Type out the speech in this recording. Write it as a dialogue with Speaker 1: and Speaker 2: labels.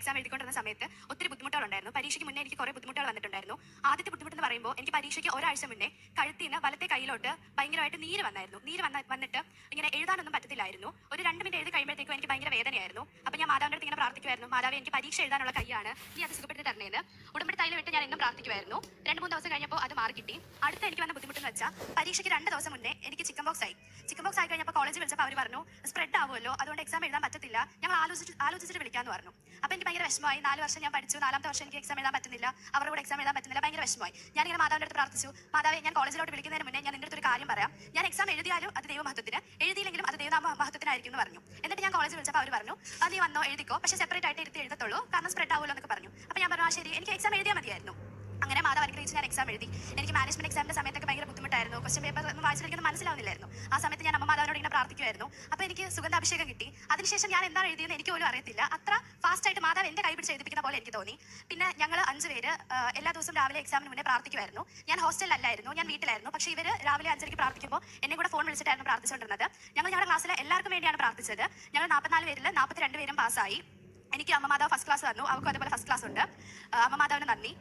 Speaker 1: Exam എഴുതിക്കൊണ്ടിരുന്ന സമയത്ത് ഒത്തിരി ബുദ്ധിമുട്ടുകളുണ്ടായിരുന്നു. പരീക്ഷയ്ക്ക് മുന്നേ എനിക്ക് കുറേ ബുദ്ധിമുട്ടുകൾ വന്നിട്ടുണ്ടായിരുന്നു. ആദ്യത്തെ ബുദ്ധിമുട്ടെന്ന് പറയുമ്പോൾ എനിക്ക് പരീക്ഷയ്ക്ക് ഒരാഴ്ച മുന്നേ കഴുത്തിന് വലത്തെ കൈയിലോട്ട് ഭയങ്കരമായിട്ട് നീര് വന്നായിരുന്നു. വന്നിട്ട് ഇങ്ങനെ എഴുതാനൊന്നും പറ്റത്തില്ലായിരുന്നു. ഒരു 2 മിനിറ്റ് എഴുതി കഴിയുമ്പോഴത്തേക്കും എനിക്ക് ഭയങ്കര വേദനയായിരുന്നു. അപ്പോൾ ഞാൻ മാതാവിൻ്റെ അടുത്ത് ഇങ്ങനെ പ്രാർത്ഥിക്കുമായിരുന്നു, മാതാവേ എനിക്ക് പരീക്ഷ എഴുതാനുള്ള കൈയാണ്, നീ അത് സുഖപ്പെടുത്തി തരണേന്ന്. ഉടമ്പടി തൈലം ഇട്ട് ഞാൻ എന്നും പ്രാർത്ഥിക്കുമായിരുന്നു. 2-3 ദിവസം കഴിഞ്ഞപ്പോൾ അത് മാറി കിട്ടി. അടുത്ത എനിക്ക് വന്ന ബുദ്ധിമുട്ടെന്ന് വെച്ചാൽ പരീക്ഷയ്ക്ക് 2 ദിവസം മുന്നേ എനിക്ക് ചിക്കൻ ബോക്സ് ആയി കഴിഞ്ഞപ്പോൾ കോളേജിൽ വിളിച്ചപ്പോൾ അവർ പറഞ്ഞു സ്പ്രെഡ് ആവുമല്ലോ, അതുകൊണ്ട് എക്സാം എഴുതാൻ പറ്റത്തില്ല, ഞങ്ങൾ ആലോചിച്ചിട്ട് വിളിക്കാമെന്ന് പറഞ്ഞു. അപ്പോൾ എനിക്ക് ഭയങ്കര വിഷമമായി. 4 വർഷം ഞാൻ പഠിച്ചു, 4ാമത്തെ വർഷം എനിക്ക് എക്സാം എഴുതാൻ പറ്റുന്നില്ല, അവരുടെ കൂടെ എക്സാം എഴുതാൻ പറ്റുന്നില്ല, ഭയങ്കര വിഷമമായി. ഞാനിങ്ങനെ മാതാവിൻ്റെ അടുത്ത് പ്രാർത്ഥിച്ചു, മാതാവേ ഞാൻ കോളേജിലോട്ട് വിളിക്കുന്നതിന് മുന്നേ ഞാൻ നിൻ്റെ അടുത്ത് ഒരു കാര്യം പറയാം, ഞാൻ എക്സാം എഴുതിയാലും അത് ദൈവമഹത്വത്തിന്, എഴുതിയില്ലെങ്കിലും അത് ദൈവമഹത്വത്തിനായിരിക്കും എന്ന് പറഞ്ഞു. എന്നിട്ട് ഞാൻ കോളേജിൽ വിളിച്ചപ്പോൾ അവർ പറഞ്ഞു, അത് നീ വന്നോ എഴുതിക്കോ, പക്ഷേ സെപ്പറേറ്റ് ആയിട്ട് ഇരുത്തി എഴുതത്തുള്ളൂ, കാരണം സ്പ്രെഡ് ആവുമല്ലോ എന്നൊക്കെ പറഞ്ഞു. അപ്പോൾ ഞാൻ പറഞ്ഞു, ആ ശരി, എനിക്ക് എക്സാം എഴുതിയാൽ മതിയായിരുന്നു. അങ്ങനെ മാതാവ് അനുഗ്രഹിച്ച് ഞാൻ എക്സാം എഴുതി. എനിക്ക് മാനേജ്മെന്റ് എക്സാമിന്റെ സമയത്തൊക്കെ ഭയങ്കര ബുദ്ധിമുട്ടായിരുന്നു. ക്വസ്റ്റ്യൻ പേപ്പർ ഒന്നും വായിച്ചിട്ട് എനിക്കൊന്നും മനസ്സിലാവുന്നില്ലായിരുന്നു. ആ സമയത്ത് ഞാൻ അമ്മ മാതാവിനോട് ഇങ്ങനെ പ്രാർത്ഥിക്കുമായിരുന്നു. അപ്പോൾ എനിക്ക് സുഗന്ധാഭിഷേകം കിട്ടി. അതിനുശേഷം ഞാൻ എന്താണ് എഴുതിയെന്ന് എനിക്ക് പോലും അറിയത്തില്ല. അത്ര ഫാസ്റ്റ് ആയിട്ട് മാതാവ് എന്റെ കൈ പിടിച്ച് എഴുതിപ്പിക്കുന്ന പോലെ എനിക്ക് തോന്നി. പിന്നെ ഞങ്ങൾ 5 പേര് എല്ലാ ദിവസവും രാവിലെ എക്സാമിന് മുന്നേ പ്രാർത്ഥിക്കുമായിരുന്നു. ഞാൻ ഹോസ്റ്റലിലല്ലായിരുന്നു, ഞാൻ വീട്ടിലായിരുന്നു. പക്ഷേ ഇവർ രാവിലെ 5:30 പ്രാർത്ഥിക്കുമ്പോൾ എന്നെ കൂടെ ഫോൺ വിളിച്ചിട്ടായിരുന്നു പ്രാർത്ഥിച്ചുകൊണ്ടിരുന്നത്. ഞങ്ങളുടെ ക്ലാസ്സിലെ എല്ലാവർക്കും വേണ്ടിയാണ് പ്രാർത്ഥിച്ചത്. ഞങ്ങൾ 44 പേരിൽ 42 പേരും പാസ്സായി. എനിക്ക് അമ്മ മാതാവ് ഫസ്റ്റ് ക്ലാസ് തന്നു, അവർക്കും അതുപോലെ ഫസ്റ്റ് ക്ലാസ് ഉണ്ട്. അമ്മ മാതാവിന് നന്ദി.